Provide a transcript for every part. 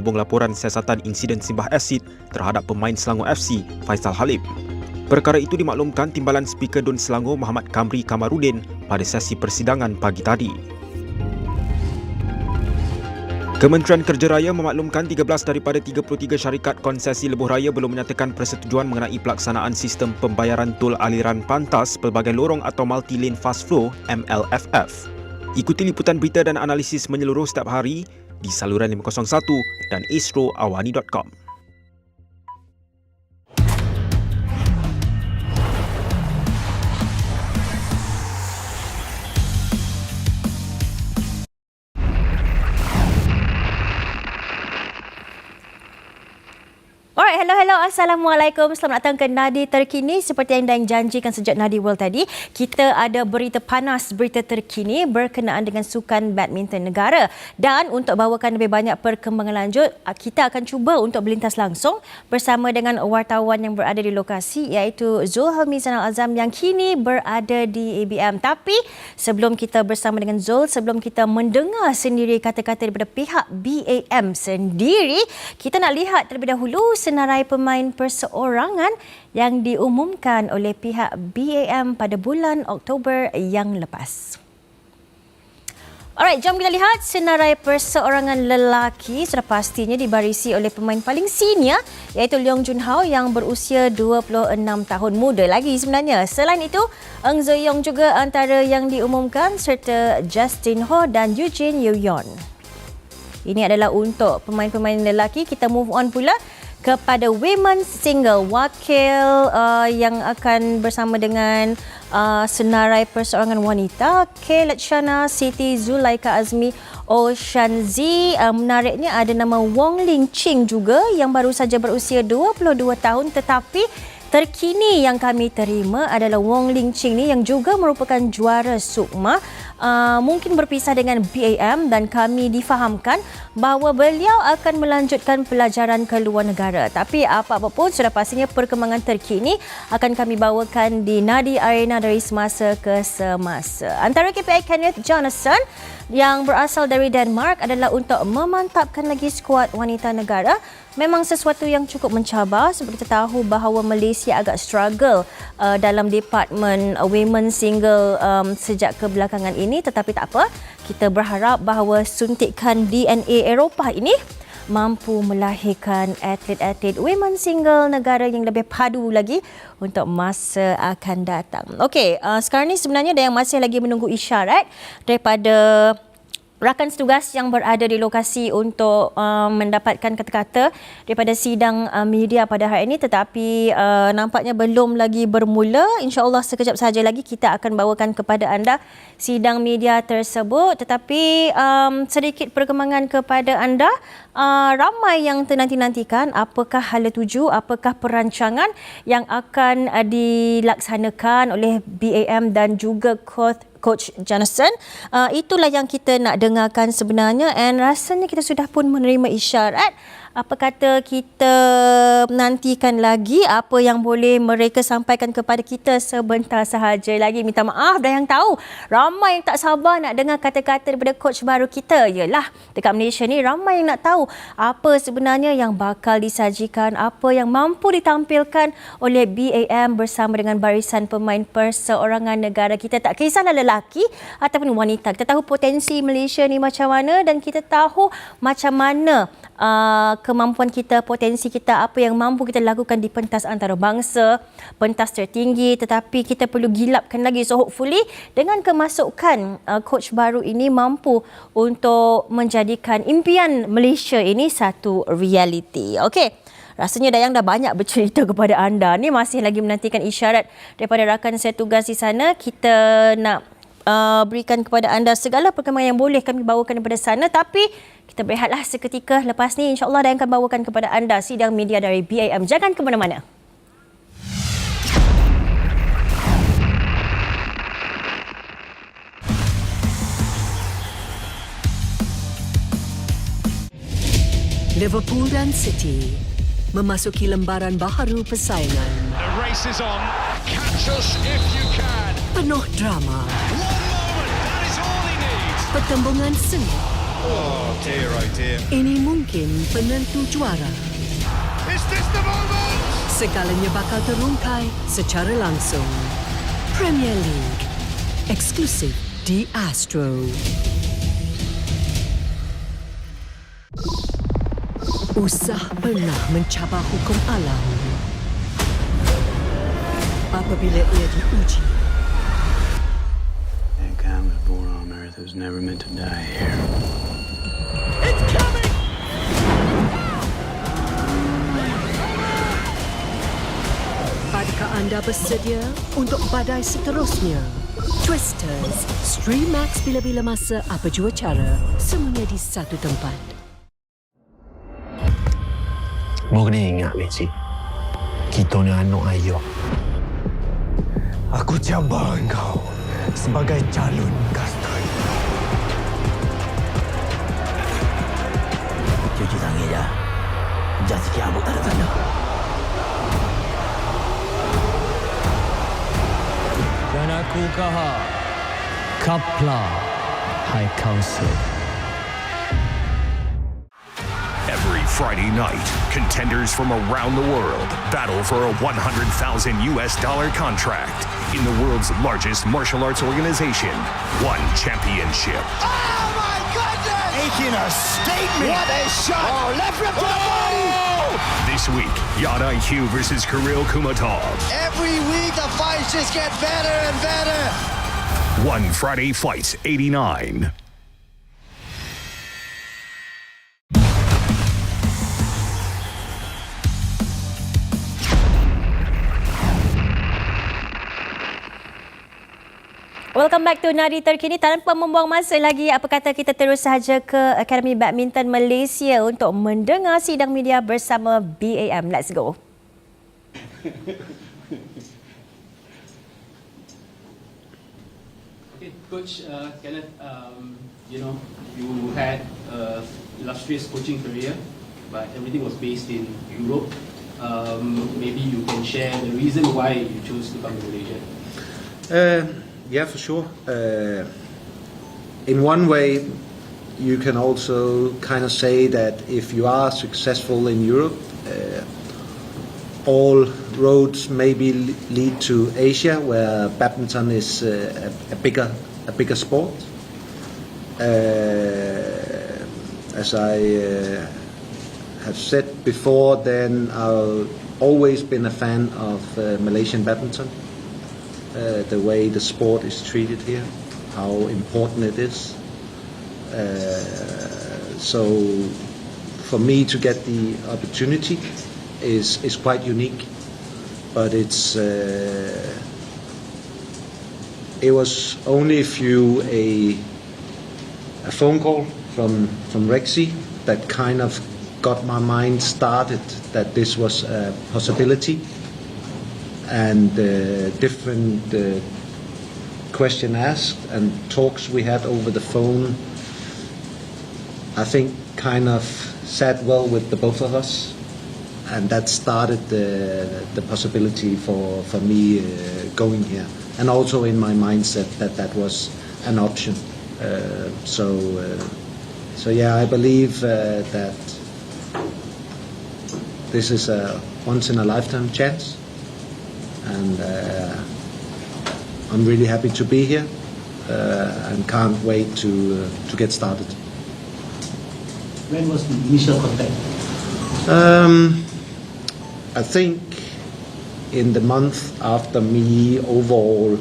berhubung laporan siasatan insiden simbah asid terhadap pemain Selangor FC, Faisal Halim. Perkara itu dimaklumkan Timbalan Speaker Dun Selangor Muhammad Kamri Kamarudin pada sesi persidangan pagi tadi. Kementerian Kerja Raya memaklumkan 13 daripada 33 syarikat konsesi lebuh raya belum menyatakan persetujuan mengenai pelaksanaan sistem pembayaran tol aliran pantas pelbagai lorong atau multi-lane fast flow MLFF. Ikuti liputan berita dan analisis menyeluruh setiap hari di saluran 501 dan astroawani.com. Alright, hello. Assalamualaikum. Selamat datang ke Nadi Terkini. Seperti yang dah janjikan sejak Nadi World tadi, kita ada berita panas, berita terkini berkenaan dengan sukan badminton negara. Dan untuk bawakan lebih banyak perkembangan lanjut, kita akan cuba untuk berlintas langsung bersama dengan wartawan yang berada di lokasi, iaitu Zul Hamizanal Azam yang kini berada di ABM. Tapi sebelum kita bersama dengan Zul, sebelum kita mendengar sendiri kata-kata daripada pihak BAM sendiri, kita nak lihat terlebih dahulu senarai pemain perseorangan yang diumumkan oleh pihak BAM pada bulan Oktober yang lepas. Alright, jom kita lihat senarai perseorangan lelaki sudah pastinya dibarisi oleh pemain paling senior, iaitu Leong Jun Hao yang berusia 26 tahun, muda lagi sebenarnya. Selain itu, Eng Zo Yong juga antara yang diumumkan serta Justin Ho dan Eugene Yuyon. Ini adalah untuk pemain-pemain lelaki. Kita move on pula kepada women's single, wakil yang akan bersama dengan senarai perseorangan wanita, K. Letshana, Siti Zulaika Azmi, Oshanzi. Menariknya ada nama Wong Ling Ching juga yang baru saja berusia 22 tahun, tetapi terkini yang kami terima adalah Wong Ling Ching ni yang juga merupakan juara Sukma. Mungkin berpisah dengan BAM dan kami difahamkan bahawa beliau akan melanjutkan pelajaran ke luar negara. Tapi apa-apa pun sudah pastinya perkembangan terkini akan kami bawakan di Nadi Arena dari semasa ke semasa. Antara KPI Kenneth Jonassen yang berasal dari Denmark adalah untuk memantapkan lagi skuad wanita negara. Memang sesuatu yang cukup mencabar sebab kita tahu bahawa Malaysia agak struggle dalam departmen women single sejak kebelakangan ini, tetapi tak apa, kita berharap bahawa suntikan DNA Eropah ini mampu melahirkan atlet-atlet women single negara yang lebih padu lagi untuk masa akan datang. Okey, sekarang ni sebenarnya ada yang masih lagi menunggu isyarat daripada rakan setugas yang berada di lokasi untuk mendapatkan kata-kata daripada sidang media pada hari ini, tetapi nampaknya belum lagi bermula. InsyaAllah sekejap sahaja lagi kita akan bawakan kepada anda sidang media tersebut. Tetapi sedikit perkembangan kepada anda, ramai yang ternanti-nantikan apakah hala tuju, apakah perancangan yang akan dilaksanakan oleh BAM dan juga Coach Jonassen. Itulah yang kita nak dengarkan sebenarnya, and rasanya kita sudah pun menerima isyarat. Apa kata kita nantikan lagi apa yang boleh mereka sampaikan kepada kita sebentar sahaja lagi. Minta maaf dah yang tahu, ramai yang tak sabar nak dengar kata-kata daripada coach baru kita. Yalah, dekat Malaysia ni ramai yang nak tahu apa sebenarnya yang bakal disajikan, apa yang mampu ditampilkan oleh BAM bersama dengan barisan pemain perseorangan negara kita. Tak kisahlah lelaki ataupun wanita, kita tahu potensi Malaysia ni macam mana dan kita tahu macam mana kemampuan kita, potensi kita, apa yang mampu kita lakukan di pentas antarabangsa, pentas tertinggi, tetapi kita perlu gilapkan lagi. So hopefully dengan kemasukan coach baru ini mampu untuk menjadikan impian Malaysia ini satu realiti. Okey, rasanya Dayang dah banyak bercerita kepada anda. Ni masih lagi menantikan isyarat daripada rakan saya tugas di sana. Kita nak berikan kepada anda segala perkembangan yang boleh kami bawakan daripada sana, tapi kita berehatlah seketika. Lepas ni insyaAllah Dayang akan bawakan kepada anda sidang media dari BAM. Jangan ke mana-mana. Liverpool dan City memasuki lembaran baharu persaingan. The race is on. Catch us if you can. Penuh drama. One moment, that is all he needs. Pertembungan sengit Oh dear. Ini mungkin penentu juara. Is this the moment? Segalanya bakal terungkai secara langsung. Premier League. Eksklusif di Astro. Usah pernah mencabar hukum alam. Apabila ia diuji, Mankind was born on Earth. It was never meant to die here. adakah anda bersedia untuk badai seterusnya? Twisters, stream Max bila-bila masa apa jua cara, semuanya di satu tempat. Kau kena ingat, Beci. Kita ni anak ayah. Aku cabar engkau sebagai calon kastan. Cuci tangan je. Jangan sikit abuk tak ada tanda. Dan aku kahar Kapla High Council. Every Friday night, contenders from around the world battle for a $100,000 contract in the world's largest martial arts organization, One Championship. Oh my goodness! Making a statement! What a shot! Oh, left rip to the body! This week, Yad IQ versus Kirill Kumatov. Every week the fights just get better and better. One Friday Fights 89. Welcome back to Nadi Terkini. Tanpa membuang masa lagi, apa kata kita terus sahaja ke Akademi Badminton Malaysia untuk mendengar sidang media bersama BAM. Let's go. Okay, Coach Kenneth, you had illustrious coaching career, but everything was based in Europe. Maybe you can share the reason why you chose to come to Malaysia. Yeah, for sure. In one way, you can also kind of say that if you are successful in Europe, all roads maybe lead to Asia, where badminton is a bigger sport. As I have said before, then I've always been a fan of Malaysian badminton. The way the sport is treated here, how important it is. So for me to get the opportunity is quite unique, but it was only through a phone call from Rexy that kind of got my mind started that this was a possibility. And different question asked and talks we had over the phone, I think kind of sat well with the both of us, and that started the possibility for me going here, and also in my mindset that was an option. So yeah, I believe that this is a once in a lifetime chance. And I'm really happy to be here and can't wait to get started. When was the initial contact? I think in the month after me overall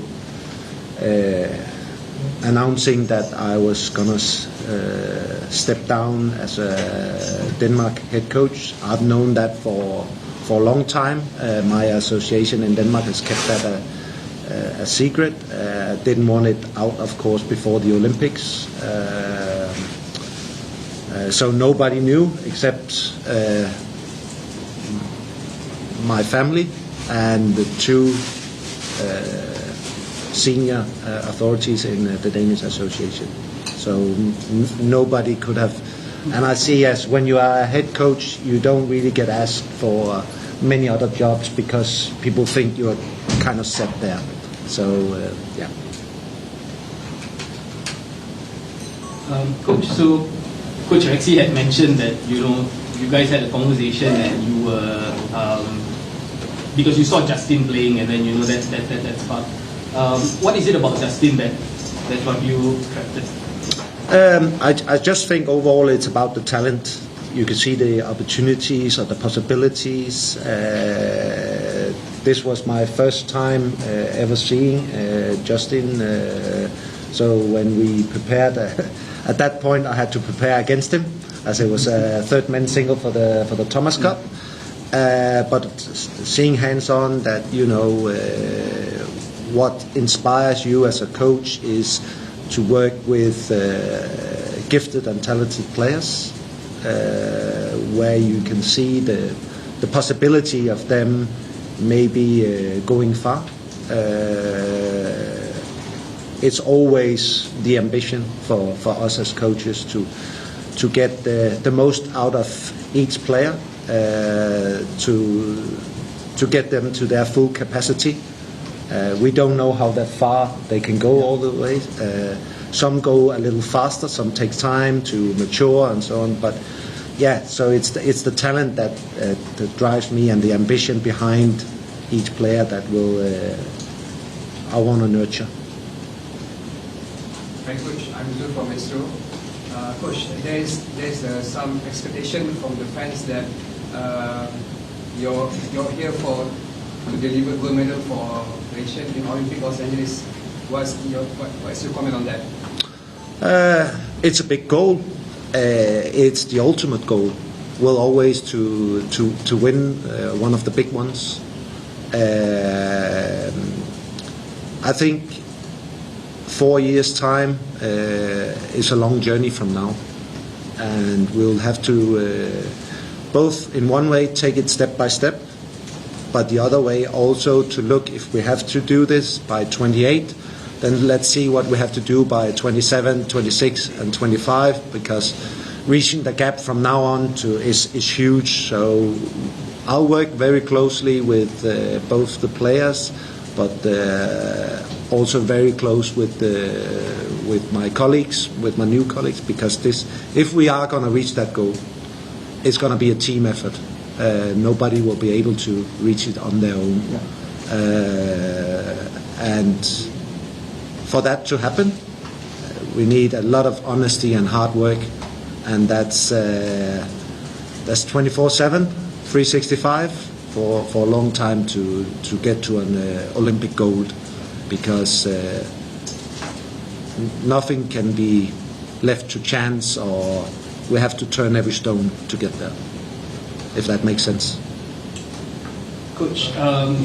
announcing that I was gonna step down as a Denmark head coach. I've known that for a long time. My association in Denmark has kept that a secret. Didn't want it out, of course, before the Olympics. So nobody knew except my family and the two senior authorities in the Danish association. So nobody could have. And I see as when you are a head coach, you don't really get asked for many other jobs because people think you're kind of set there. So, yeah. Coach, so Coach Rexy had mentioned that you guys had a conversation and you were because you saw Justin playing and then that's part. What is it about Justin that got you attracted? I just think overall it's about the talent. You can see the opportunities or the possibilities. This was my first time ever seeing Justin. So when we prepared, at that point I had to prepare against him, as it was a third men's single for the Thomas Cup. But seeing hands-on that what inspires you as a coach is to work with gifted and talented players, where you can see the possibility of them maybe going far. It's always the ambition for us as coaches to get the most out of each player, to get them to their full capacity. We don't know how that far they can go all the way. Some go a little faster, some take time to mature and so on. But yeah, so it's the talent that drives me and the ambition behind each player that I want to nurture. Hi Coach, I'm Zul from Astro. Coach, there's some expectation from the fans that you're here to deliver gold medal for Malaysia in Olympic Los Angeles. What's your comment on that? It's a big goal. It's the ultimate goal. Will always to win one of the big ones. I think 4 years' time is a long journey from now, and we'll have to both in one way take it step by step, but the other way also to look, if we have to do this by 28, then let's see what we have to do by 27, 26 and 25, because reaching the gap from now on is huge. So I'll work very closely with both the players, but also very close with my colleagues, with my new colleagues, because if we are going to reach that goal, it's going to be a team effort. Nobody will be able to reach it on their own. And for that to happen, we need a lot of honesty and hard work, and that's 24/7, 365 for a long time to get to an Olympic gold, because nothing can be left to chance, or we have to turn every stone to get there, if that makes sense. Coach,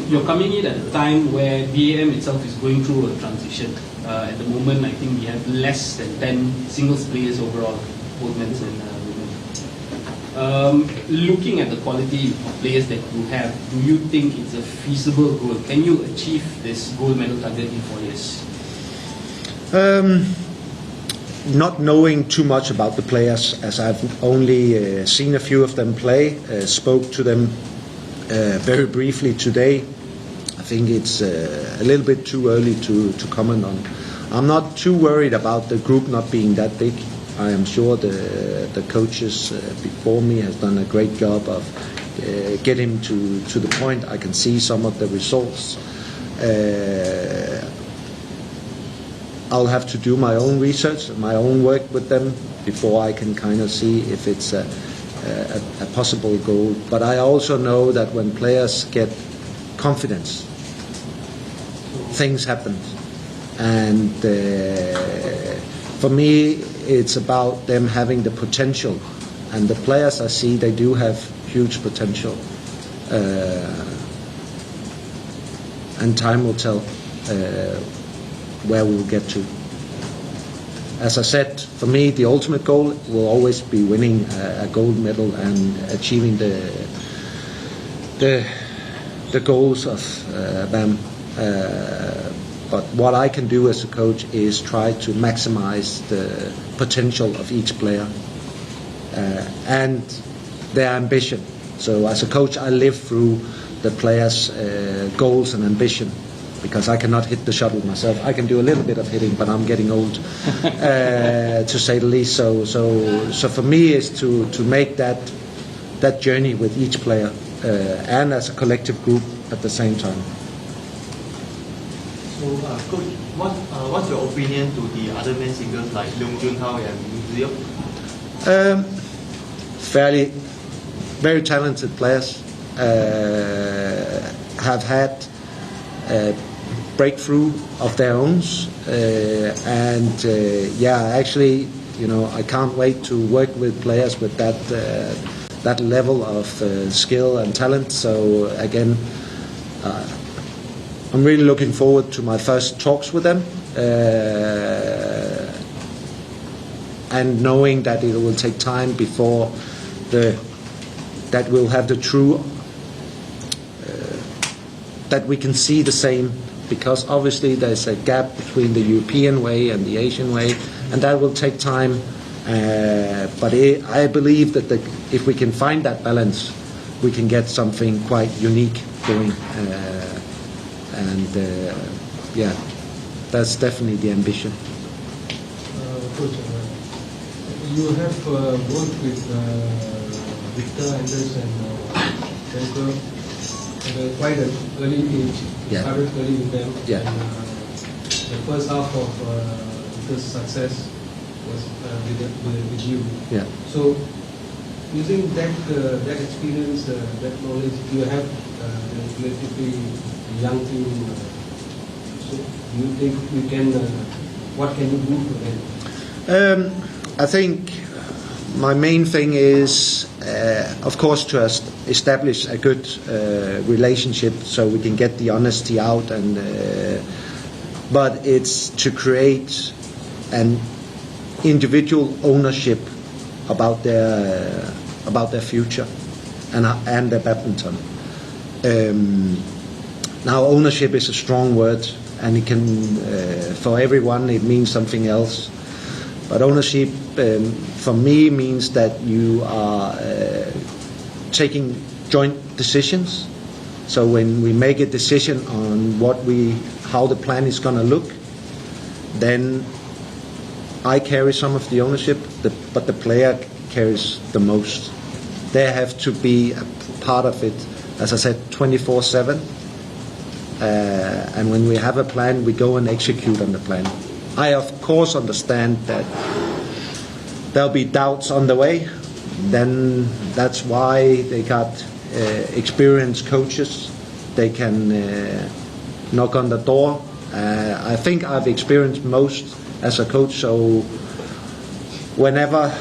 you're coming in at a time where BAM itself is going through a transition. At the moment, I think we have less than 10 singles players overall, both men's and women. Looking at the quality of players that you have, do you think it's a feasible goal? Can you achieve this gold medal target in 4 years? Not knowing too much about the players, as I've only seen a few of them play, spoke to them very briefly today. I think it's a little bit too early to comment on. I'm not too worried about the group not being that big. I am sure the coaches before me has done a great job of getting to the point. I can see some of the results. I'll have to do my own research, my own work with them before I can kind of see if it's a possible goal. But I also know that when players get confidence, things happen. And for me, it's about them having the potential. And the players I see, they do have huge potential. And time will tell where we will get to. As I said, for me, the ultimate goal will always be winning a gold medal and achieving the goals of BAM. But what I can do as a coach is try to maximize the potential of each player and their ambition. So as a coach, I live through the players' goals and ambition. because I cannot hit the shuttle myself. I can do a little bit of hitting, but I'm getting old, to say the least. So for me, is to make that journey with each player and as a collective group at the same time. So, Coach, what's your opinion to the other men singles like Leong Junhao and Zio? Very talented players. Have had breakthrough of their own, actually, I can't wait to work with players with that level of skill and talent. So again, I'm really looking forward to my first talks with them, and knowing that it will take time before that we'll have the true that we can see the same, because obviously there's a gap between the European way and the Asian way, and that will take time. But I believe that if we can find that balance, we can get something quite unique going. That's definitely the ambition. Coach, you have worked with Victor, Anders and Denker at quite an early age. Yeah. Started early with them. Yeah. And, the first half of Victor's success was with you. Yeah. So, using that experience, that knowledge, you have relatively young team. So, do you think you can? What can you do for them? I think my main thing is, of course, to establish a good relationship so we can get the honesty out, but it's to create an individual ownership about their future and their badminton. Now, ownership is a strong word, and it can for everyone it means something else. But ownership for me means that you are taking joint decisions. So when we make a decision on how the plan is going to look, then I carry some of the ownership, but the player carries the most. They have to be a part of it, as I said, 24/7. And when we have a plan, we go and execute on the plan. I, of course, understand that there'll be doubts on the way. Then that's why they got experienced coaches. They can knock on the door. I think I've experienced most as a coach, so whatever,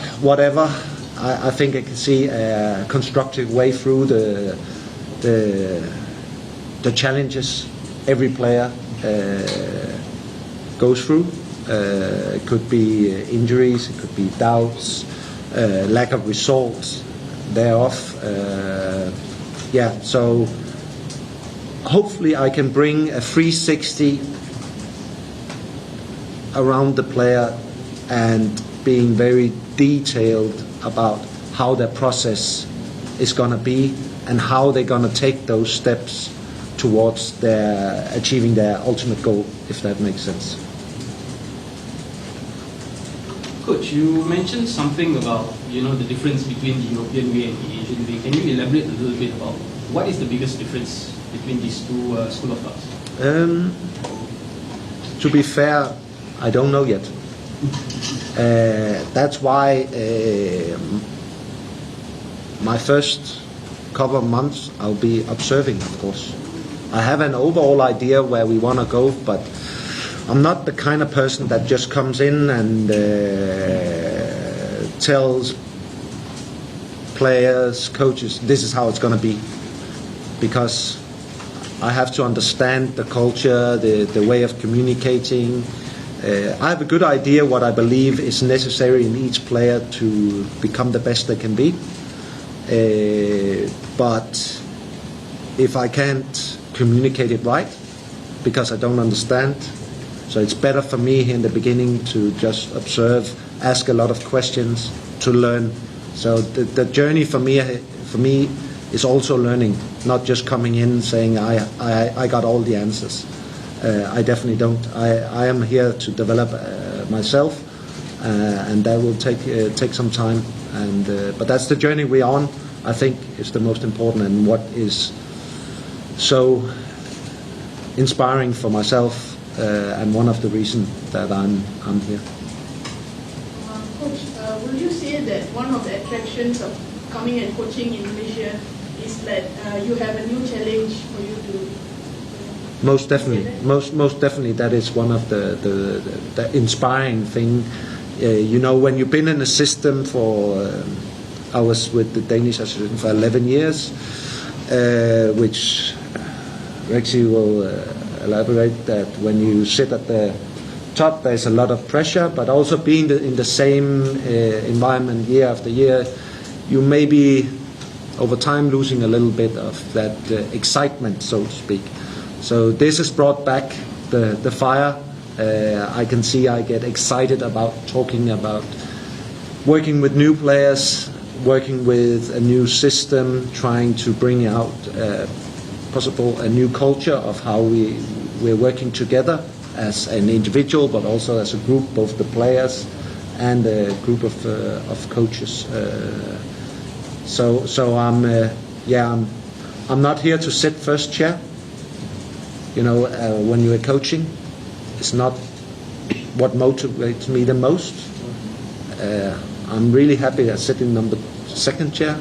I think I can see a constructive way through the challenges every player goes through. It could be injuries, it could be doubts, lack of results thereof. So hopefully I can bring a 360 around the player and being very detailed about how their process is going to be and how they're going to take those steps towards achieving their ultimate goal, if that makes sense. Coach, you mentioned something about the difference between the European way and the Asian way. Can you elaborate a little bit about what is the biggest difference between these two school of thoughts? To be fair, I don't know yet. That's why my first couple of months I'll be observing, of course. I have an overall idea where we want to go, but I'm not the kind of person that just comes in and tells players, coaches, this is how it's going to be. Because I have to understand the culture, the way of communicating. I have a good idea what I believe is necessary in each player to become the best they can be. But if I can't communicate it right, because I don't understand, so it's better for me in the beginning to just observe, ask a lot of questions, to learn. So the journey for me is also learning, not just coming in saying I got all the answers. I definitely don't. I am here to develop myself, and that will take some time. But that's the journey we're on. I think is the most important, and what is so inspiring for myself, and one of the reasons that I'm here. Coach, would you say that one of the attractions of coming and coaching in Malaysia is that you have a new challenge for you to? Most definitely, most definitely, that is one of the inspiring thing. When you've been in a system for, I was with the Danish Association for 11 years, which Rexy will elaborate that when you sit at the top, there's a lot of pressure, but also being in the same environment year after year, you may be over time losing a little bit of that excitement, so to speak. So this has brought back the fire. I can see I get excited about talking about working with new players, working with a new system, trying to bring out possible a new culture of how we're working together as an individual, but also as a group, both the players and a group of coaches. So I'm not here to sit first chair. When you are coaching, it's not what motivates me the most. I'm really happy at sitting number second chair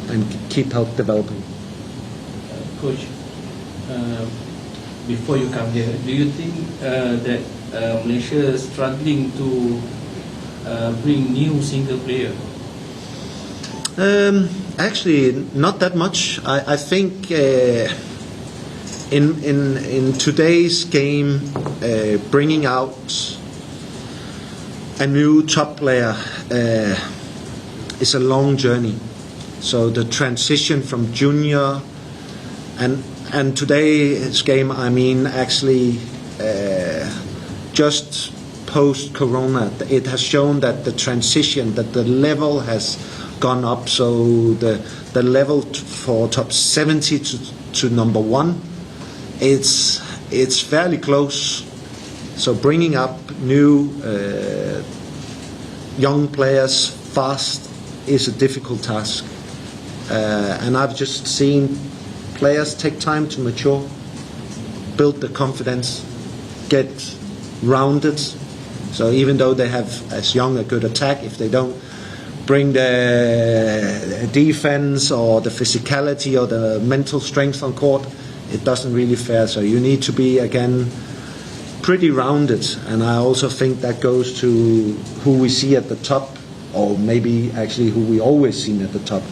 and keep help developing. Coach, before you come here, do you think that Malaysia is struggling to bring new single player? Actually, not that much. I think in today's game, bringing out a new top player is a long journey. So the transition from junior and today's game, I mean, actually just post-corona, it has shown that the transition, that the level has gone up. So the level for top 70 to number 1, it's fairly close. So bringing up new young players fast is a difficult task, and I've just seen players take time to mature, build the confidence, get rounded. So even though they have as young a good attack, if they don't bring the defense or the physicality or the mental strength on court, it doesn't really fare. So you need to be, again, pretty rounded. And I also think that goes to who we see at the top, or maybe actually who we always seen at the top,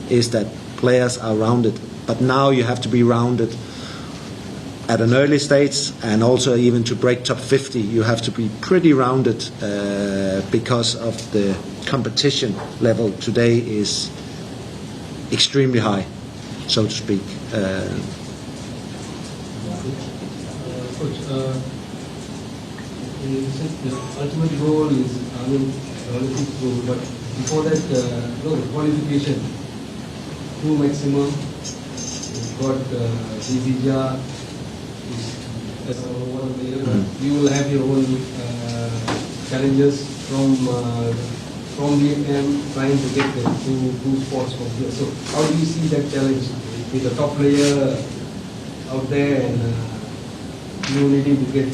is that players are rounded. But now you have to be rounded at an early stage, and also even to break top 50, you have to be pretty rounded because of the competition level today is extremely high, so to speak. Coach, the ultimate goal is Olympic goal, but before that, the qualification, 2 maximum. You've got Divija. You will have your own challenges from Vietnam, trying to get the two spots from here. So how do you see that challenge with the top player out there, and you needing to get?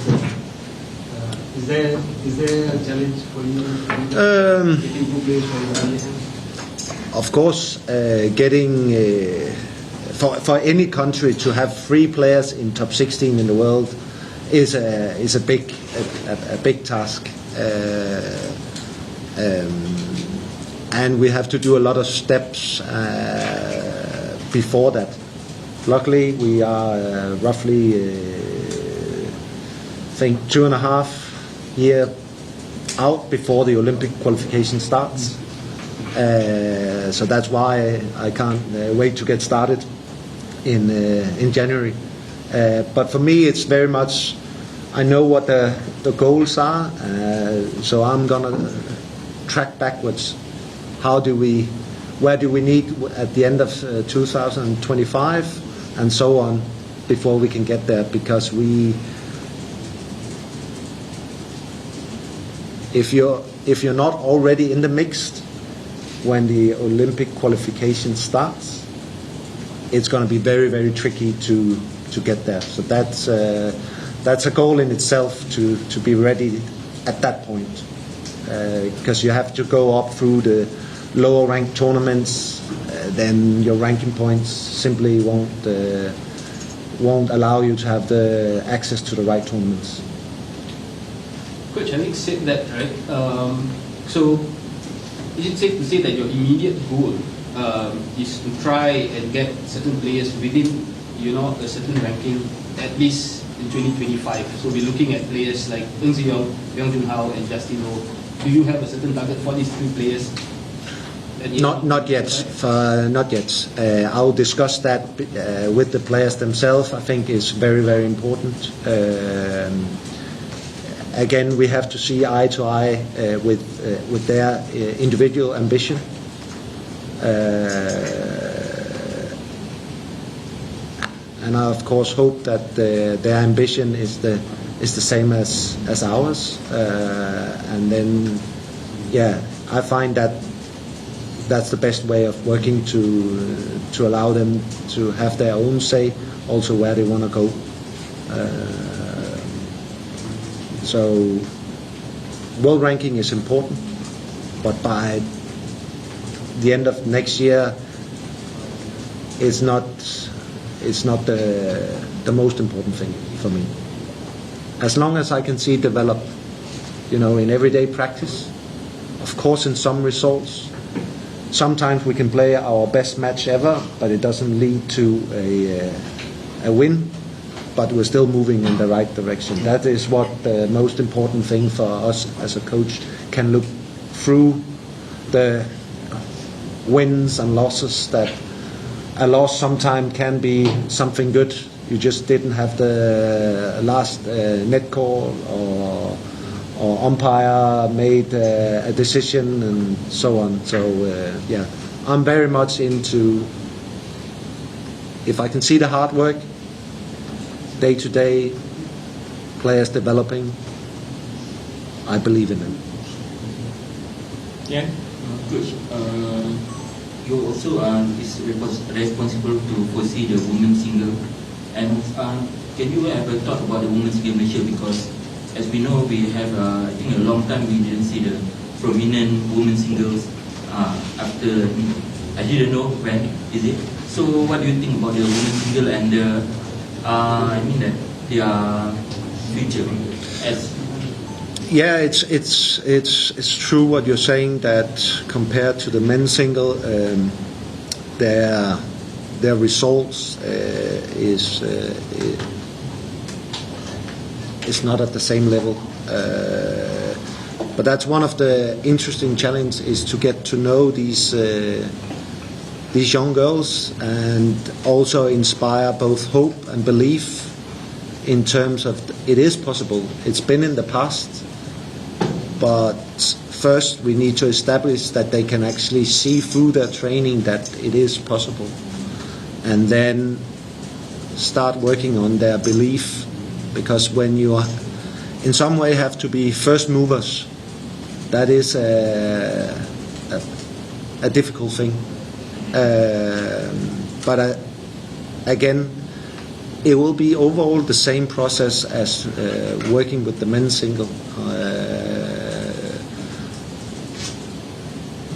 Is there a challenge for you getting 2 players from Vietnam? Of course, getting for any country to have 3 players in top 16 in the world is a big task, and we have to do a lot of steps before that. Luckily, we are roughly, I think, 2.5 years out before the Olympic qualification starts. So that's why I can't wait to get started in January. But for me, it's very much, I know what the goals are, so I'm gonna track backwards. Where do we need at the end of 2025 and so on before we can get there, because if you're not already in the mix when the Olympic qualification starts, it's going to be very, very tricky to get there. So that's a goal in itself to be ready at that point, because you have to go up through the lower ranked tournaments, then your ranking points simply won't allow you to have the access to the right tournaments. Coach Alex said that, right? So is it safe to say that your immediate goal is to try and get certain players within, a certain ranking, at least in 2025? So we're looking at players like Seong, Leong Junhao, and Justin Ho. Do you have a certain target for these three players? Not yet. Not yet. I'll discuss that with the players themselves. I think is very, very important. Again, we have to see eye to eye with their individual ambition. And I of course hope that their ambition is the same as ours. And then, I find that that's the best way of working to allow them to have their own say, also where they want to go. So world ranking is important, but by the end of next year, it's not the most important thing for me. As long as I can see it develop, in everyday practice, of course in some results. Sometimes we can play our best match ever, but it doesn't lead to a win. But we're still moving in the right direction. That is what the most important thing for us as a coach can look through the wins and losses. That a loss sometimes can be something good. You just didn't have the last net call, or umpire made a decision, and so on. So I'm very much into, if I can see the hard work, day-to-day players developing, I believe in them. Yeah, Coach, you also is responsible to foresee the women's single, and can you have a thought about the women's single Malaysia, because as we know, we have I think a long time we didn't see the prominent women's singles after, I didn't know when is it. So what do you think about the women's single and the that their future as? Yeah, it's true what you're saying, that compared to the men's single, their results is not at the same level. But that's one of the interesting challenges, is to get to know these young girls and also inspire both hope and belief in terms of it is possible. It's been in the past, but first we need to establish that they can actually see through their training that it is possible, and then start working on their belief, because when you are in some way have to be first movers, that is a difficult thing. But again, it will be overall the same process as working with the men's single.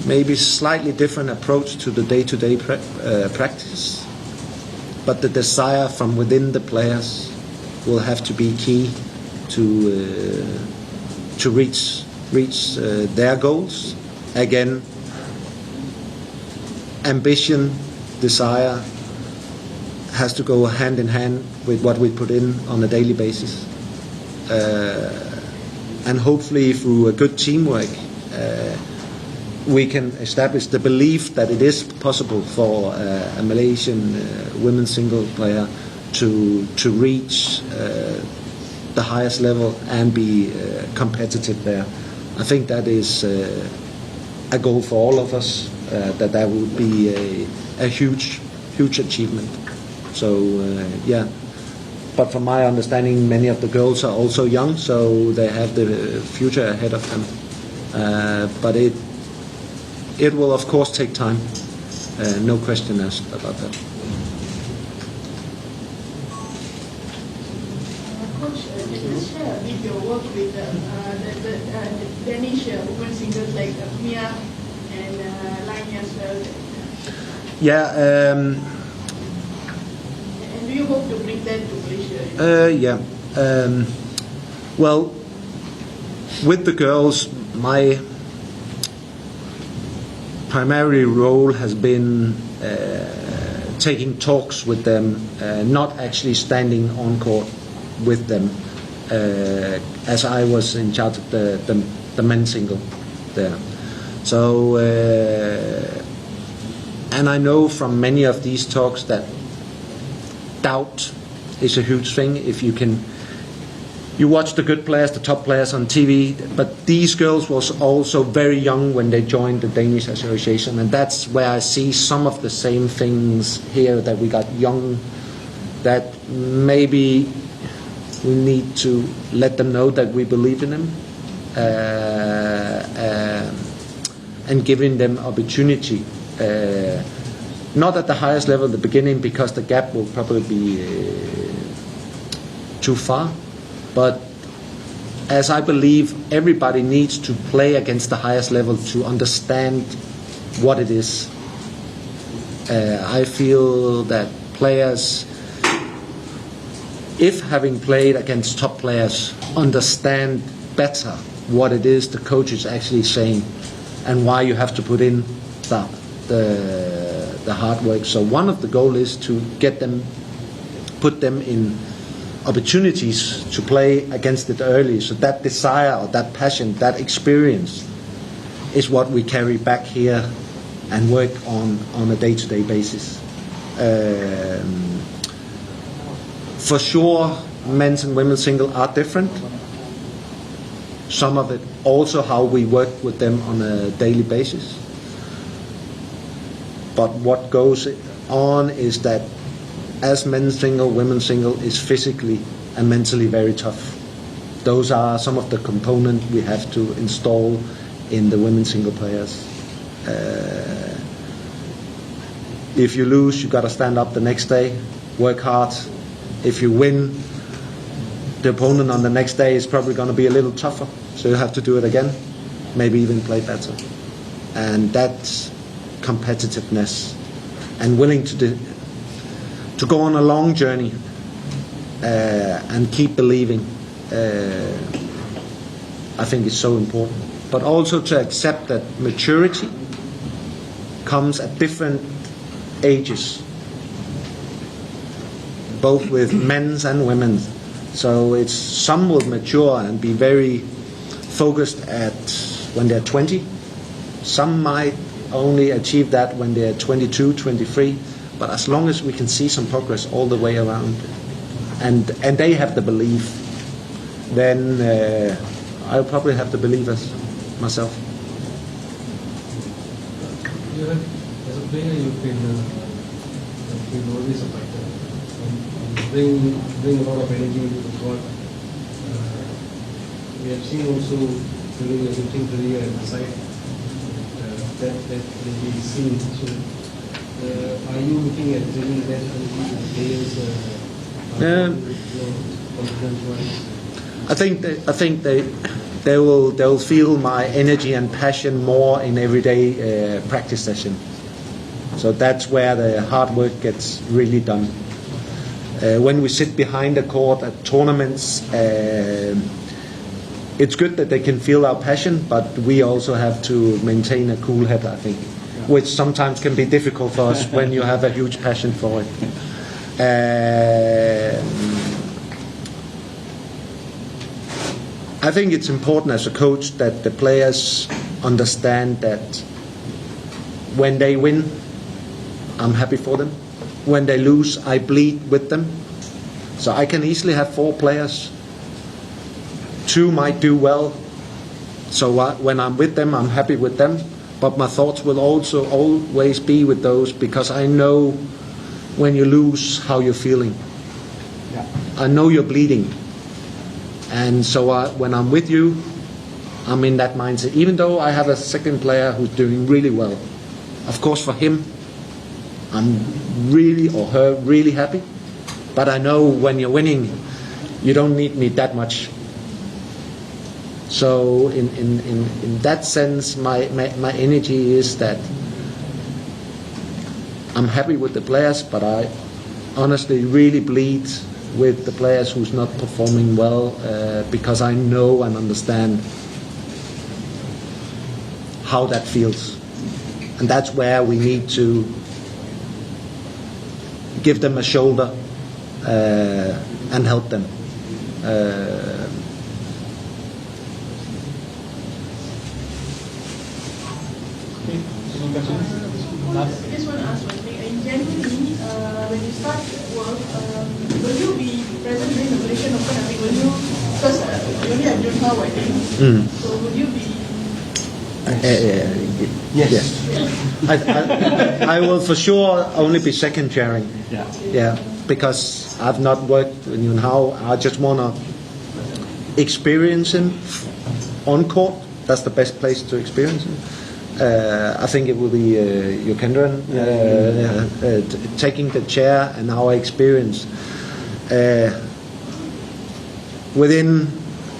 Maybe slightly different approach to the day-to-day practice, but the desire from within the players will have to be key to reach their goals. Again, ambition, desire has to go hand in hand with what we put in on a daily basis, and hopefully through a good teamwork we can establish the belief that it is possible for a Malaysian women's single player to reach the highest level and be competitive there. I think that is a goal for all of us, that would be a huge achievement. So yeah. But from my understanding, many of the girls are also young, so they have the future ahead of them. But it will of course take time. No question asked about that. Coach, just share a bit your work with the Danish women singers like Mia and Laini as well. Yeah. And do you hope to bring that to Malaysia? Yeah. Well, with the girls, my primary role has been taking talks with them, not actually standing on court with them, as I was in charge of the men's single there. So, and I know from many of these talks that doubt is a huge thing. If you watch the good players, the top players on TV, but these girls was also very young when they joined the Danish association, and that's where I see some of the same things here, that we got young, that maybe we need to let them know that we believe in them, and giving them opportunity. Not at the highest level at the beginning, because the gap will probably be too far. But as I believe everybody needs to play against the highest level to understand what it is, I feel that players, if having played against top players, understand better what it is the coach is actually saying and why you have to put in the hard work. So one of the goals is to put them in opportunities to play against it early. So that desire or that passion, that experience is what we carry back here and work on a day-to-day basis. For sure, men's and women's single are different. Some of it also how we work with them on a daily basis. But what goes on is that as men's single, women's single is physically and mentally very tough. Those are some of the components we have to install in the women's single players. If you lose, you got to stand up the next day, work hard. If you win, the opponent on the next day is probably going to be a little tougher, so you have to do it again, maybe even play better. And that's competitiveness and willing to go on a long journey and keep believing, I think is so important. But also to accept that maturity comes at different ages, both with men's and women's. So it's some will mature and be very focused at when they're 20. Some might only achieve that when they're 22, 23. But as long as we can see some progress all the way around, and they have the belief, then I'll probably have the believers myself. As a player, you've been always a fighter. Bring a lot of energy into the court. We have seen also during your coaching career at the side that will be seen. So, are you looking at bringing that to the players? I think they will feel my energy and passion more in everyday practice session. So that's where the hard work gets really done. When we sit behind the court at tournaments, it's good that they can feel our passion, but we also have to maintain a cool head, I think, which sometimes can be difficult for us when you have a huge passion for it. I think it's important as a coach that the players understand that when they win, I'm happy for them. When they lose, I bleed with them. So I can easily have 4 players. 2 might do well. So when I'm with them, I'm happy with them. But my thoughts will also always be with those, because I know when you lose, how you're feeling. I know you're bleeding, and so when I'm with you, I'm in that mindset. Even though I have a second player who's doing really well, of course for him, I'm really, or her, really happy. But I know when you're winning, you don't need me that much. So in that sense, my energy is that I'm happy with the players, but I honestly really bleed with the players who's not performing well, because I know and understand how that feels. And that's where we need to give them a shoulder and help them. I just want to ask one thing. In January, when you start work, will you be present during the Malaysian Open? I mean, will you? Because you only have Junhao, I think. So will you be? Yes. I will for sure only be second chairing. Yeah. Because I've not worked with Junhao. I just want to experience him on court. That's the best place to experience him. I think it will be Kendra taking the chair and our experience. Within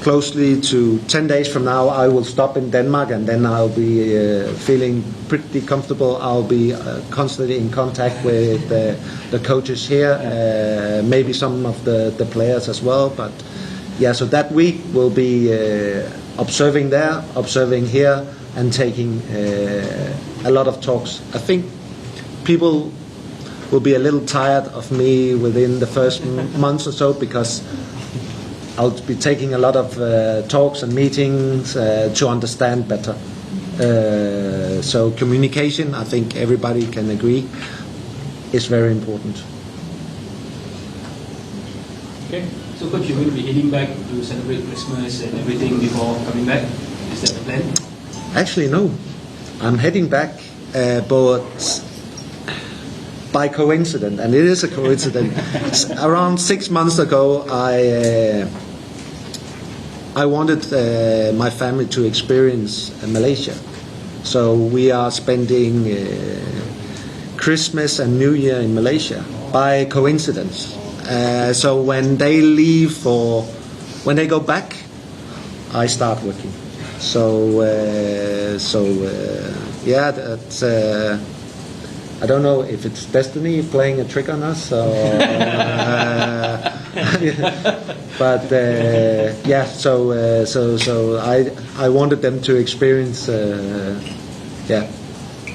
closely to 10 days from now, I will stop in Denmark, and then I'll be feeling pretty comfortable. I'll be constantly in contact with the coaches here, maybe some of the players as well. But yeah, so that week will be observing there, observing here, and taking a lot of talks. I think people will be a little tired of me within the first months or so, because I'll be taking a lot of talks and meetings to understand better. So communication, I think everybody can agree, is very important. Okay, so coach, you will be heading back to celebrate Christmas and everything before coming back? Is that the plan? Actually, no. I'm heading back, but by coincidence, and it is a coincidence. Around 6 months ago, I wanted my family to experience Malaysia. So we are spending Christmas and New Year in Malaysia by coincidence. So when they leave when they go back, I start working. So yeah, that's. I don't know if it's destiny playing a trick on us, or, but yeah. So I wanted them to experience,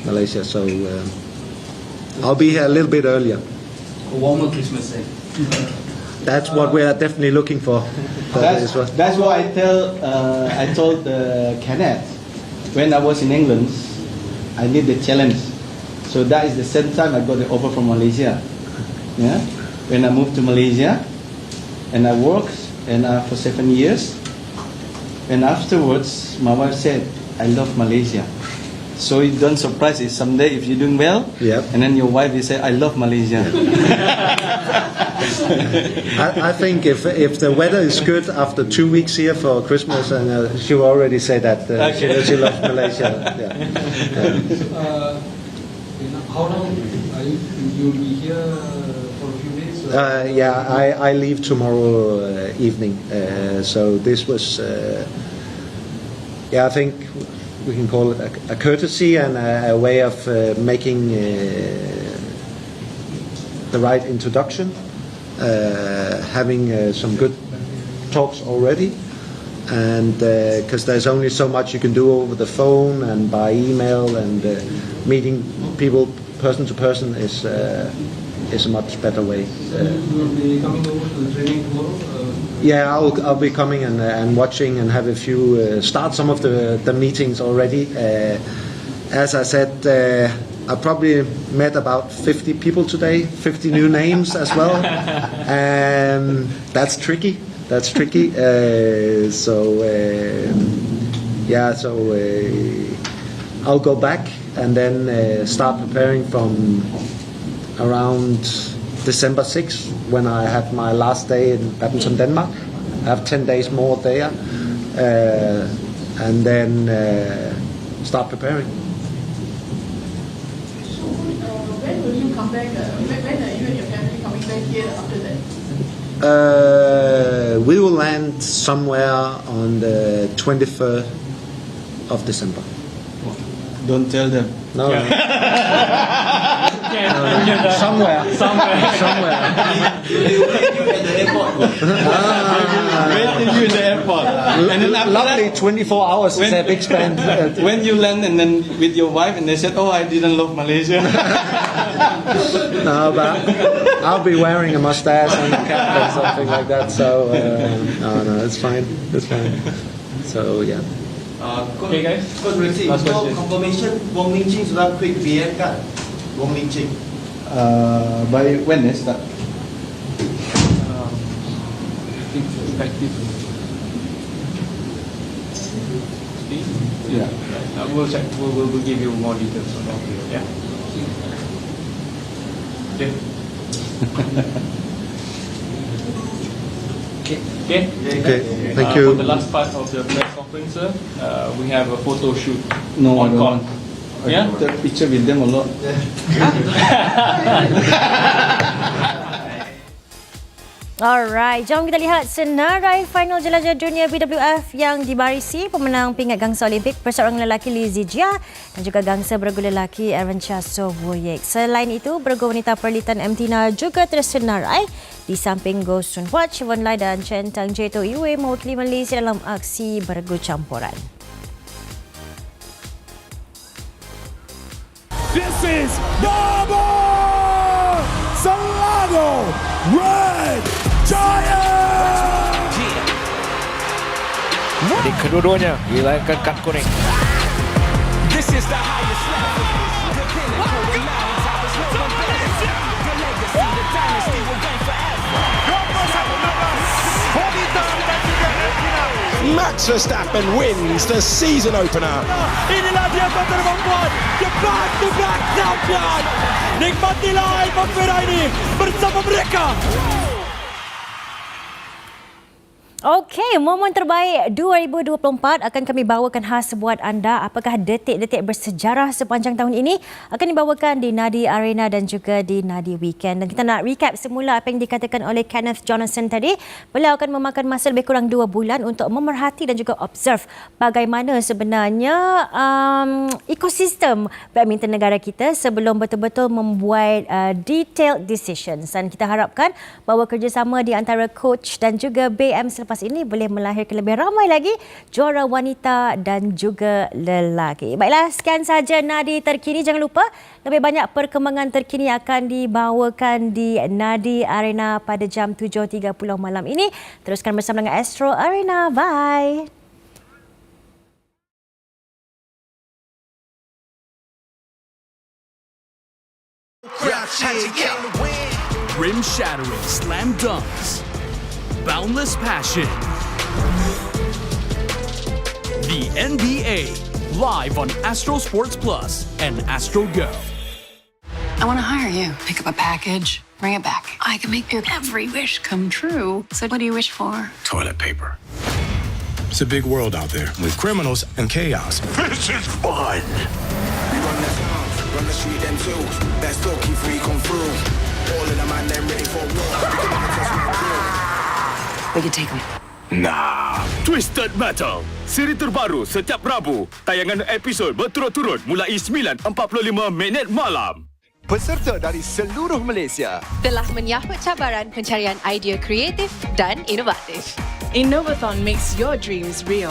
Malaysia. So I'll be here a little bit earlier. A warmer Christmas then. That's what we are definitely looking for. That's what I told Kenneth when I was in England. I need the challenge. So that is the same time I got the offer from Malaysia. Yeah, when I moved to Malaysia, and I worked for 7 years, and afterwards my wife said, "I love Malaysia." So you don't surprise it someday if you're doing well, and then your wife will say, "I love Malaysia." I think if the weather is good after 2 weeks here for Christmas, and she will already say that she loves Malaysia. How long you'll be here for a few days? Yeah, I leave tomorrow evening. So this was, I think we can call it a courtesy and a way of making the right introduction, having some good talks already, and because there's only so much you can do over the phone and by email, and meeting people person to person is a much better way. You'll be coming over to the training tomorrow? Yeah, I'll be coming and watching and have a few start some of the meetings already. As I said, I probably met about 50 people today, 50 new names as well, and that's tricky. I'll go back and then start preparing from around December 6th, when I have my last day in Badminton, Denmark. I have 10 days more there, and then start preparing. So, when will you come back? When are you and your family coming back here after that? We will land somewhere on the 23rd of December. Don't tell them. No. No. Somewhere. They will wait you at the airport. Waiting you in the airport. And then after Lovely 24 hours is a big span. when you land and then with your wife and they said, oh, I didn't love Malaysia. No, but I'll be wearing a mustache and a cap or something like that. So no, it's fine. It's fine. So yeah. Okay guys. Coach Rexy, for confirmation, Wong Ling Ching sudah quick BM kan? Wong Ling Ching. By when start? Effective. Yeah. We'll check. We'll give you more details on that. Yeah. Okay. Okay. Thank you. For the last part of the press conference, we have a photo shoot No, I on don't call. want. Yeah? I took picture with them a lot. Alright, jom kita lihat senarai final jelajah dunia BWF yang dibarisi pemenang pingat gangsa Olimpik perseorangan lelaki Lee Zijia dan juga gangsa bergu lelaki Arvancha Sowoyek. Selain itu, bergu wanita Perlitan Mtina juga tersenarai di samping Go Sun Hwat, Siobhan Lai dan Chen Tang Jeto Iwe mewakili Malaysia dalam aksi bergu campuran. This is Double Salado Red Giant! Jadi kedua-duanya dilayankan kad kuning. This is the highest level. Max Verstappen wins the season opener. Inilah dia kata membuat the back-to-back champion. Nikmatilah atmosfera ini bersama mereka. Okey, momen terbaik 2024 akan kami bawakan khas buat anda. Apakah detik-detik bersejarah sepanjang tahun ini akan dibawakan di Nadi Arena dan juga di Nadi Weekend. Dan kita nak recap semula apa yang dikatakan oleh Kenneth Jonassen tadi. Beliau akan memakan masa lebih kurang 2 bulan untuk memerhati dan juga observe bagaimana sebenarnya ekosistem badminton negara kita sebelum betul-betul membuat detailed decisions. Dan kita harapkan bahawa kerjasama di antara coach dan juga BM selepas ini boleh melahirkan lebih ramai lagi juara wanita dan juga lelaki. Baiklah, sekian sahaja Nadi Terkini. Jangan lupa lebih banyak perkembangan terkini akan dibawakan di Nadi Arena pada jam 7.30 malam ini. Teruskan bersama dengan Astro Arena. Bye. Rim-shattering slam dunks. Boundless passion. The NBA, live on Astro Sports Plus and Astro Go. I want to hire you. Pick up a package, bring it back. I can make your every wish come true. So what do you wish for? Toilet paper. It's a big world out there with criminals and chaos. This is fun. We run the town, run the street them too. Best talk you free come through. All of them and them ready for war. We could take them. Nah. Twisted Metal, siri terbaru setiap Rabu. Tayangan episod berturut-turut mulai 9.45 malam. Peserta dari seluruh Malaysia telah menyahut cabaran pencarian idea kreatif dan inovatif. Innovathon makes your dreams real.